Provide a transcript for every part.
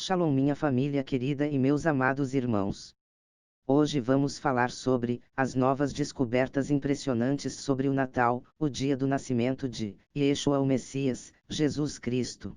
Shalom, minha família querida e meus amados irmãos. Hoje vamos falar sobre as novas descobertas impressionantes sobre o Natal, o dia do nascimento de Yeshua, o Messias, Jesus Cristo.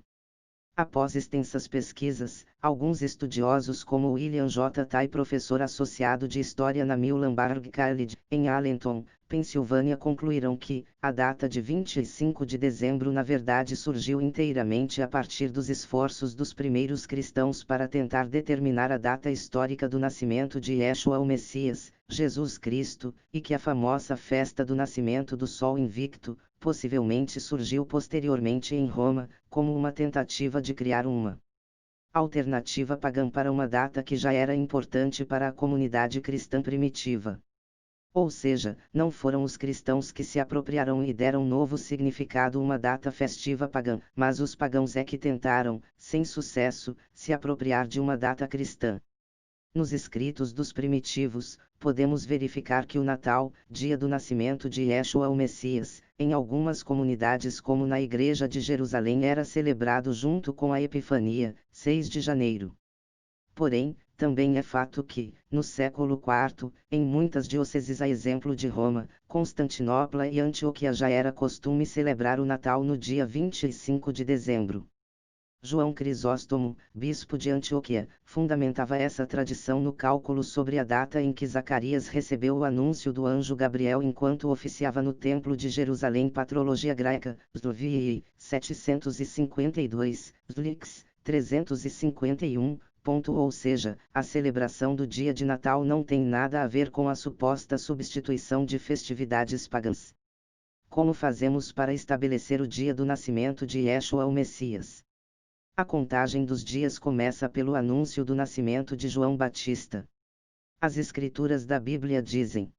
Após extensas pesquisas, alguns estudiosos como William J. Tai, professor associado de História na Muhlenberg College, em Allentown, Pensilvânia, concluíram que a data de 25 de dezembro na verdade surgiu inteiramente a partir dos esforços dos primeiros cristãos para tentar determinar a data histórica do nascimento de Yeshua, o Messias, Jesus Cristo, e que a famosa festa do nascimento do Sol Invicto, possivelmente surgiu posteriormente em Roma, como uma tentativa de criar uma alternativa pagã para uma data que já era importante para a comunidade cristã primitiva. Ou seja, não foram os cristãos que se apropriaram e deram novo significado a uma data festiva pagã, mas os pagãos é que tentaram, sem sucesso, se apropriar de uma data cristã. Nos escritos dos primitivos, podemos verificar que o Natal, dia do nascimento de Yeshua, o Messias, em algumas comunidades como na Igreja de Jerusalém era celebrado junto com a Epifania, 6 de janeiro. Porém, também é fato que, no século IV, em muitas dioceses a exemplo de Roma, Constantinopla e Antioquia já era costume celebrar o Natal no dia 25 de dezembro. João Crisóstomo, bispo de Antioquia, fundamentava essa tradição no cálculo sobre a data em que Zacarias recebeu o anúncio do anjo Gabriel enquanto oficiava no Templo de Jerusalém. Patrologia Graica, Zdovii, 752, Zlix, 351. Ou seja, a celebração do dia de Natal não tem nada a ver com a suposta substituição de festividades pagãs. Como fazemos para estabelecer o dia do nascimento de Yeshua, o Messias? A contagem dos dias começa pelo anúncio do nascimento de João Batista. As escrituras da Bíblia dizem: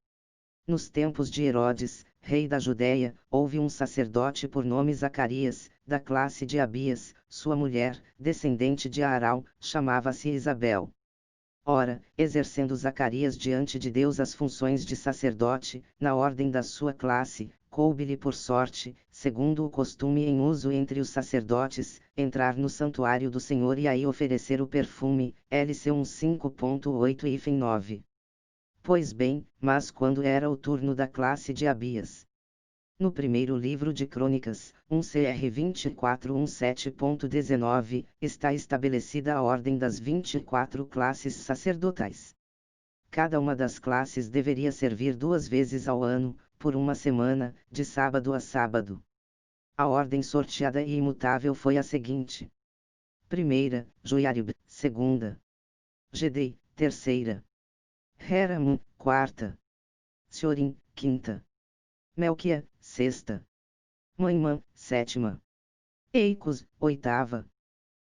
nos tempos de Herodes, rei da Judéia, houve um sacerdote por nome Zacarias, da classe de Abias, sua mulher, descendente de Arão, chamava-se Isabel. Ora, exercendo Zacarias diante de Deus as funções de sacerdote, na ordem da sua classe, coube-lhe por sorte, segundo o costume em uso entre os sacerdotes, entrar no santuário do Senhor e aí oferecer o perfume, LC 5.8-9. Pois bem, mas quando era o turno da classe de Abias? No primeiro livro de Crônicas, 1 Cr 24:17.19, está estabelecida a ordem das 24 classes sacerdotais. Cada uma das classes deveria servir 2 vezes ao ano, por uma semana, de sábado a sábado. A ordem sorteada e imutável foi a seguinte: primeira, Joiarib, segunda. Gedei, terceira. Heram, quarta. Siorim, quinta. Melquia, sexta. Moimã, sétima. Eicos, oitava.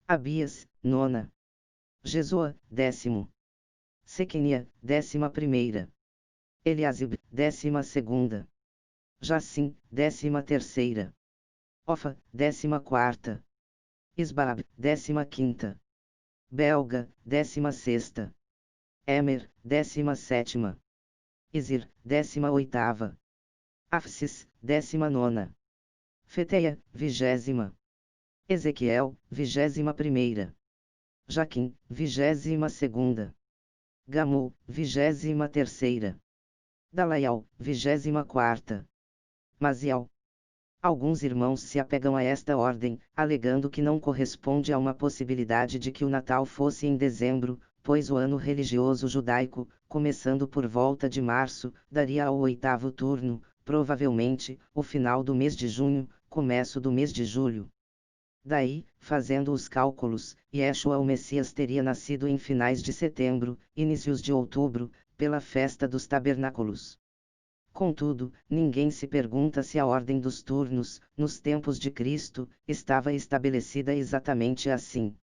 Abias, nona. Jesua, 10º. Sequenia, 11ª. Eliasib, 12ª. Jacim, 13ª. Ofa, 14ª. Isbaab, 15ª. Belga, 16ª. Emer, 17ª. Izir, 18ª. Afsis, 19ª. Feteia, 20ª. Ezequiel, 21ª. Jaquim, 22ª. Gamul, 23ª. Dalaial, 24ª. Mazial. Alguns irmãos se apegam a esta ordem, alegando que não corresponde a uma possibilidade de que o Natal fosse em dezembro, pois o ano religioso judaico, começando por volta de março, daria ao 8º turno, provavelmente, o final do mês de junho, começo do mês de julho. Daí, fazendo os cálculos, Yeshua, o Messias teria nascido em finais de setembro, inícios de outubro, pela festa dos tabernáculos. Contudo, ninguém se pergunta se a ordem dos turnos, nos tempos de Cristo, estava estabelecida exatamente assim.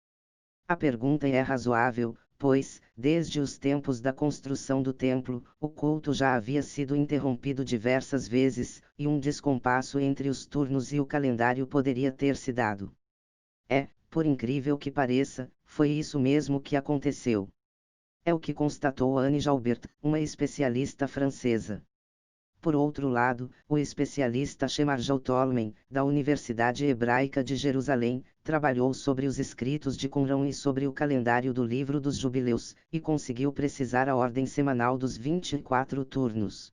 A pergunta é razoável, pois, desde os tempos da construção do templo, o culto já havia sido interrompido diversas vezes, e um descompasso entre os turnos e o calendário poderia ter se dado. Por incrível que pareça, foi isso mesmo que aconteceu. É o que constatou Anne Jalbert, uma especialista francesa. Por outro lado, o especialista Shemarjal Tolman, da Universidade Hebraica de Jerusalém, trabalhou sobre os escritos de Qumran e sobre o calendário do Livro dos Jubileus, e conseguiu precisar a ordem semanal dos 24 turnos.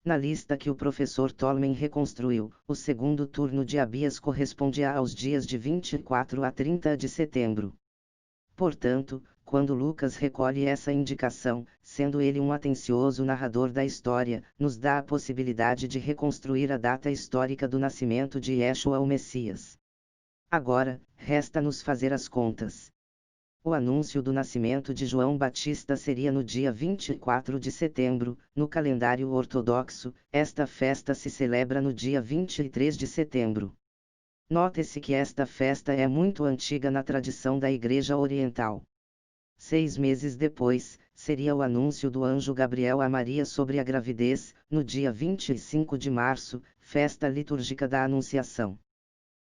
Na lista que o professor Tolman reconstruiu, o segundo turno de Abias correspondia aos dias de 24 a 30 de setembro. Portanto, quando Lucas recolhe essa indicação, sendo ele um atencioso narrador da história, nos dá a possibilidade de reconstruir a data histórica do nascimento de Yeshua o Messias. Agora, resta-nos fazer as contas. O anúncio do nascimento de João Batista seria no dia 24 de setembro, no calendário ortodoxo. Esta festa se celebra no dia 23 de setembro. Note-se que esta festa é muito antiga na tradição da Igreja Oriental. 6 meses depois, seria o anúncio do anjo Gabriel a Maria sobre a gravidez, no dia 25 de março, festa litúrgica da Anunciação.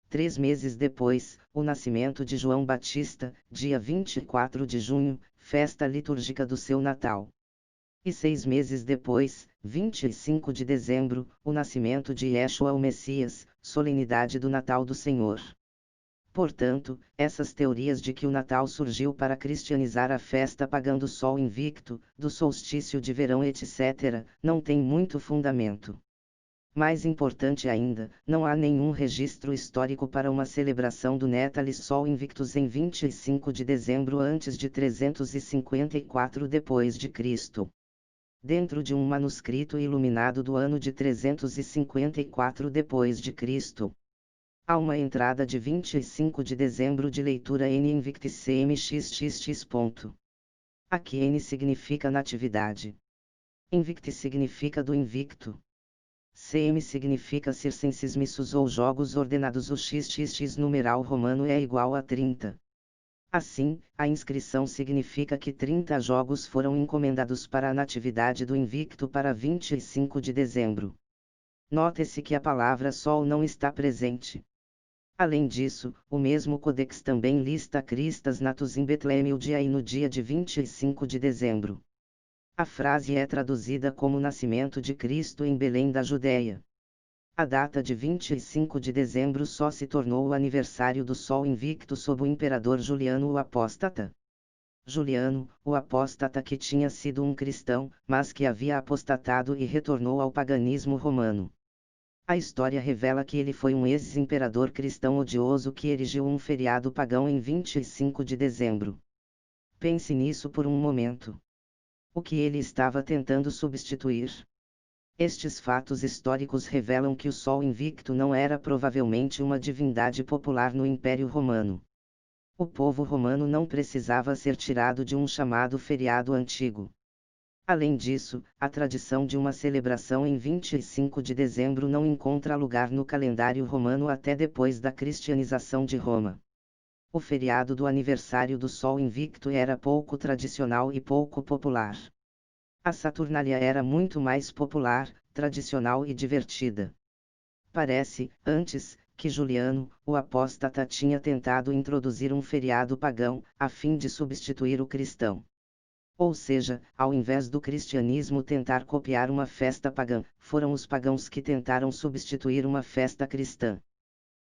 3 meses depois, o nascimento de João Batista, dia 24 de junho, festa litúrgica do seu Natal. E 6 meses depois, 25 de dezembro, o nascimento de Yeshua o Messias, solenidade do Natal do Senhor. Portanto, essas teorias de que o Natal surgiu para cristianizar a festa pagã do Sol Invicto, do solstício de verão etc., não têm muito fundamento. Mais importante ainda, não há nenhum registro histórico para uma celebração do Natalis Sol Invictus em 25 de dezembro antes de 354 d.C. Dentro de um manuscrito iluminado do ano de 354 d.C. há uma entrada de 25 de dezembro de leitura N Invictis CMXXX. Aqui N significa natividade. Invictis significa do invicto. CM significa circenses missus ou jogos ordenados. O XXX numeral romano é igual a 30. Assim, a inscrição significa que 30 jogos foram encomendados para a natividade do invicto para 25 de dezembro. Note-se que a palavra sol não está presente. Além disso, o mesmo Codex também lista Christas natus in Bethlehem o dia e no dia de 25 de dezembro. A frase é traduzida como nascimento de Cristo em Belém da Judéia. A data de 25 de dezembro só se tornou o aniversário do Sol Invicto sob o imperador Juliano o Apóstata. Juliano, o apóstata que tinha sido um cristão, mas que havia apostatado e retornou ao paganismo romano. A história revela que ele foi um ex-imperador cristão odioso que erigiu um feriado pagão em 25 de dezembro. Pense nisso por um momento. O que ele estava tentando substituir? Estes fatos históricos revelam que o Sol Invicto não era provavelmente uma divindade popular no Império Romano. O povo romano não precisava ser tirado de um chamado feriado antigo. Além disso, a tradição de uma celebração em 25 de dezembro não encontra lugar no calendário romano até depois da cristianização de Roma. O feriado do aniversário do Sol Invicto era pouco tradicional e pouco popular. A Saturnália era muito mais popular, tradicional e divertida. Parece, antes, que Juliano, o apóstata tinha tentado introduzir um feriado pagão, a fim de substituir o cristão. Ou seja, ao invés do cristianismo tentar copiar uma festa pagã, foram os pagãos que tentaram substituir uma festa cristã.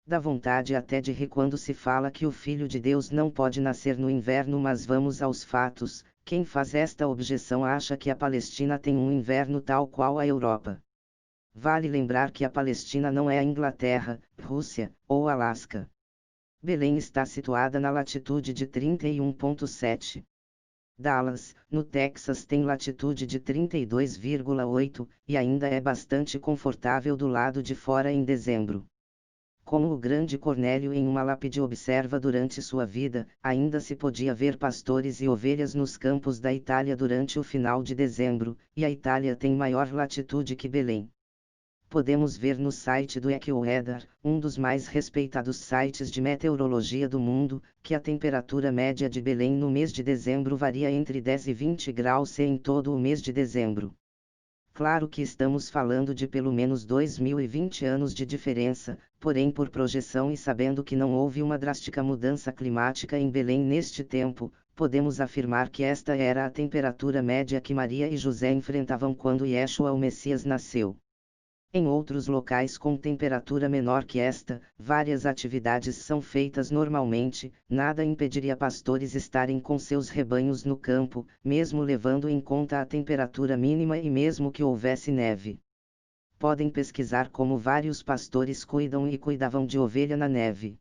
Dá vontade até de rir quando se fala que o Filho de Deus não pode nascer no inverno, mas vamos aos fatos. Quem faz esta objeção acha que a Palestina tem um inverno tal qual a Europa. Vale lembrar que a Palestina não é a Inglaterra, Rússia, ou Alasca. Belém está situada na latitude de 31,7. Dallas, no Texas tem latitude de 32,8, e ainda é bastante confortável do lado de fora em dezembro. Como o grande Cornélio em uma lápide observa durante sua vida, ainda se podia ver pastores e ovelhas nos campos da Itália durante o final de dezembro, e a Itália tem maior latitude que Belém. Podemos ver no site do AccuWeather, um dos mais respeitados sites de meteorologia do mundo, que a temperatura média de Belém no mês de dezembro varia entre 10 e 20 graus C em todo o mês de dezembro. Claro que estamos falando de pelo menos 2020 anos de diferença, porém por projeção e sabendo que não houve uma drástica mudança climática em Belém neste tempo, podemos afirmar que esta era a temperatura média que Maria e José enfrentavam quando Yeshua o Messias nasceu. Em outros locais com temperatura menor que esta, várias atividades são feitas normalmente, nada impediria pastores estarem com seus rebanhos no campo, mesmo levando em conta a temperatura mínima e mesmo que houvesse neve. Podem pesquisar como vários pastores cuidam e cuidavam de ovelha na neve.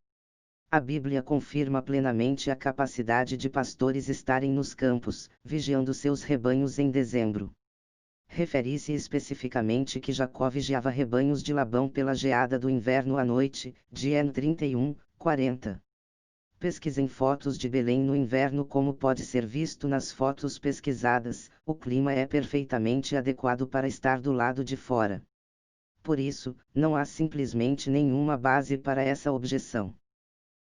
A Bíblia confirma plenamente a capacidade de pastores estarem nos campos, vigiando seus rebanhos em dezembro. Refere-se especificamente que Jacó vigiava rebanhos de Labão pela geada do inverno à noite, de N 31, 40. Pesquisem fotos de Belém no inverno. Como pode ser visto nas fotos pesquisadas, o clima é perfeitamente adequado para estar do lado de fora. Por isso, não há simplesmente nenhuma base para essa objeção.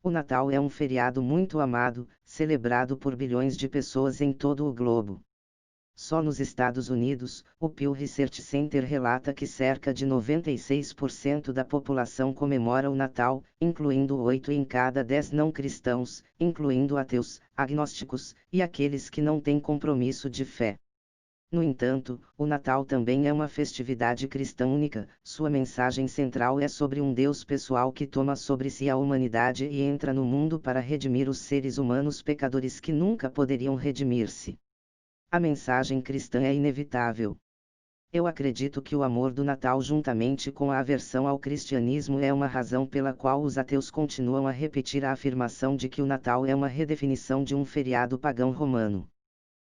O Natal é um feriado muito amado, celebrado por bilhões de pessoas em todo o globo. Só nos Estados Unidos, o Pew Research Center relata que cerca de 96% da população comemora o Natal, incluindo 8 em cada 10 não cristãos, incluindo ateus, agnósticos, e aqueles que não têm compromisso de fé. No entanto, o Natal também é uma festividade cristã única. Sua mensagem central é sobre um Deus pessoal que toma sobre si a humanidade e entra no mundo para redimir os seres humanos pecadores que nunca poderiam redimir-se. A mensagem cristã é inevitável. Eu acredito que o amor do Natal, juntamente com a aversão ao cristianismo, é uma razão pela qual os ateus continuam a repetir a afirmação de que o Natal é uma redefinição de um feriado pagão romano.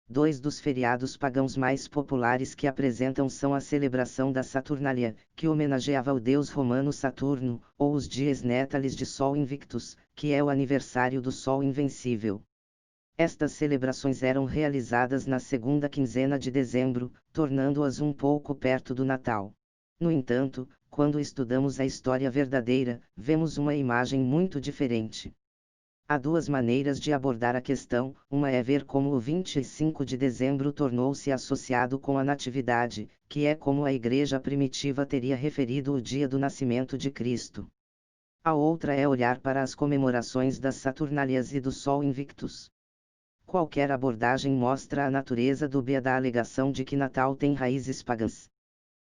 Dois dos feriados pagãos mais populares que apresentam são a celebração da Saturnalia, que homenageava o deus romano Saturno, ou os dies natalis de Sol Invictus, que é o aniversário do Sol Invencível. Estas celebrações eram realizadas na segunda quinzena de dezembro, tornando-as um pouco perto do Natal. No entanto, quando estudamos a história verdadeira, vemos uma imagem muito diferente. Há duas maneiras de abordar a questão. Uma é ver como o 25 de dezembro tornou-se associado com a Natividade, que é como a Igreja primitiva teria referido o dia do nascimento de Cristo. A outra é olhar para as comemorações das Saturnalias e do Sol Invictus. Qualquer abordagem mostra a natureza dúbia da alegação de que Natal tem raízes pagãs.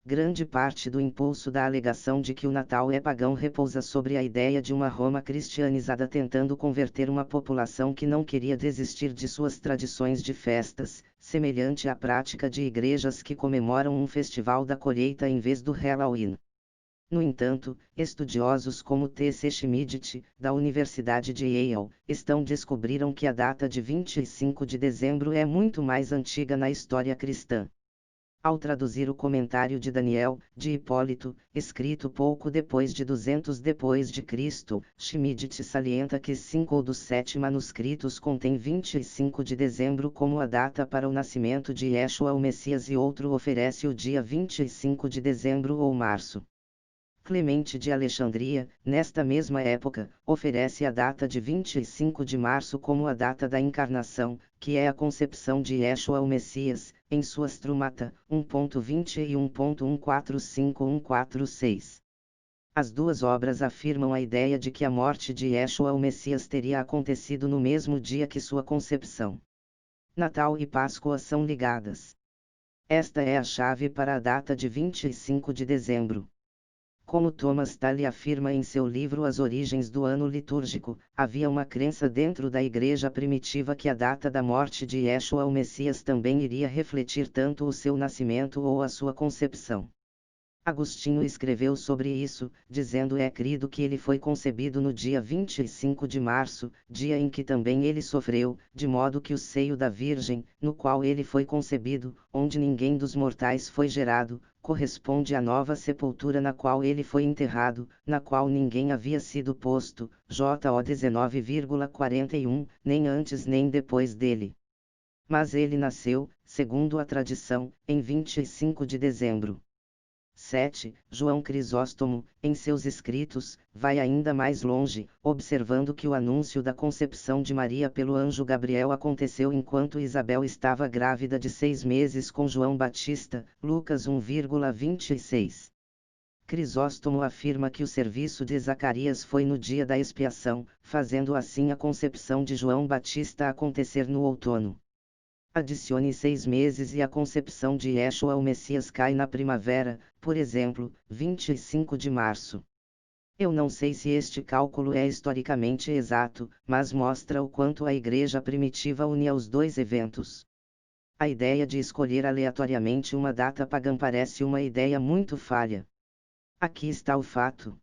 Grande parte do impulso da alegação de que o Natal é pagão repousa sobre a ideia de uma Roma cristianizada tentando converter uma população que não queria desistir de suas tradições de festas, semelhante à prática de igrejas que comemoram um festival da colheita em vez do Halloween. No entanto, estudiosos como T.C. Schmidt, da Universidade de Yale, descobriram que a data de 25 de dezembro é muito mais antiga na história cristã. Ao traduzir o comentário de Daniel, de Hipólito, escrito pouco depois de 200 d.C., Schmidt salienta que 5 dos 7 manuscritos contêm 25 de dezembro como a data para o nascimento de Yeshua o Messias e outro oferece o dia 25 de dezembro ou março. Clemente de Alexandria, nesta mesma época, oferece a data de 25 de março como a data da encarnação, que é a concepção de Yeshua o Messias, em suas Trumata, 1.20 e 1.145146. As duas obras afirmam a ideia de que a morte de Yeshua o Messias teria acontecido no mesmo dia que sua concepção. Natal e Páscoa são ligadas. Esta é a chave para a data de 25 de dezembro. Como Thomas Talley afirma em seu livro As Origens do Ano Litúrgico, havia uma crença dentro da igreja primitiva que a data da morte de Yeshua o Messias também iria refletir tanto o seu nascimento ou a sua concepção. Agostinho escreveu sobre isso, dizendo: é crido que ele foi concebido no dia 25 de março, dia em que também ele sofreu, de modo que o seio da Virgem, no qual ele foi concebido, onde ninguém dos mortais foi gerado, corresponde à nova sepultura na qual ele foi enterrado, na qual ninguém havia sido posto, J.O. 19,41, nem antes nem depois dele. Mas ele nasceu, segundo a tradição, em 25 de dezembro. 7. João Crisóstomo, em seus escritos, vai ainda mais longe, observando que o anúncio da concepção de Maria pelo anjo Gabriel aconteceu enquanto Isabel estava grávida de 6 meses com João Batista, Lucas 1,26. Crisóstomo afirma que o serviço de Zacarias foi no dia da expiação, fazendo assim a concepção de João Batista acontecer no outono. Adicione 6 meses e a concepção de Yeshua o Messias cai na primavera, por exemplo, 25 de março. Eu não sei se este cálculo é historicamente exato, mas mostra o quanto a igreja primitiva unia os dois eventos. A ideia de escolher aleatoriamente uma data pagã parece uma ideia muito falha. Aqui está o fato.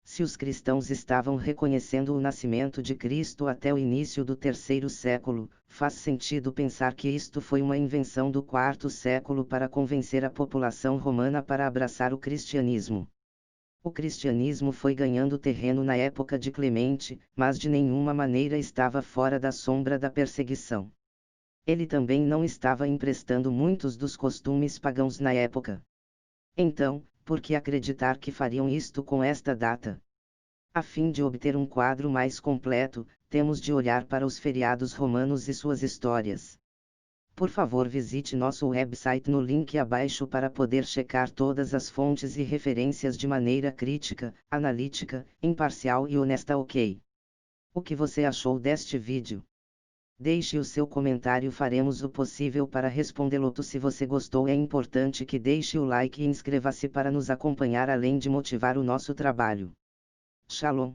Se os cristãos estavam reconhecendo o nascimento de Cristo até o início do terceiro século, faz sentido pensar que isto foi uma invenção do quarto século para convencer a população romana para abraçar o cristianismo. O cristianismo foi ganhando terreno na época de Clemente, mas de nenhuma maneira estava fora da sombra da perseguição. Ele também não estava emprestando muitos dos costumes pagãos na época. Então, por que acreditar que fariam isto com esta data? A fim de obter um quadro mais completo, temos de olhar para os feriados romanos e suas histórias. Por favor, visite nosso website no link abaixo para poder checar todas as fontes e referências de maneira crítica, analítica, imparcial e honesta. Ok? O que você achou deste vídeo? Deixe o seu comentário, faremos o possível para respondê-lo. Se você gostou, é importante que deixe o like e inscreva-se para nos acompanhar além de motivar o nosso trabalho. Shalom.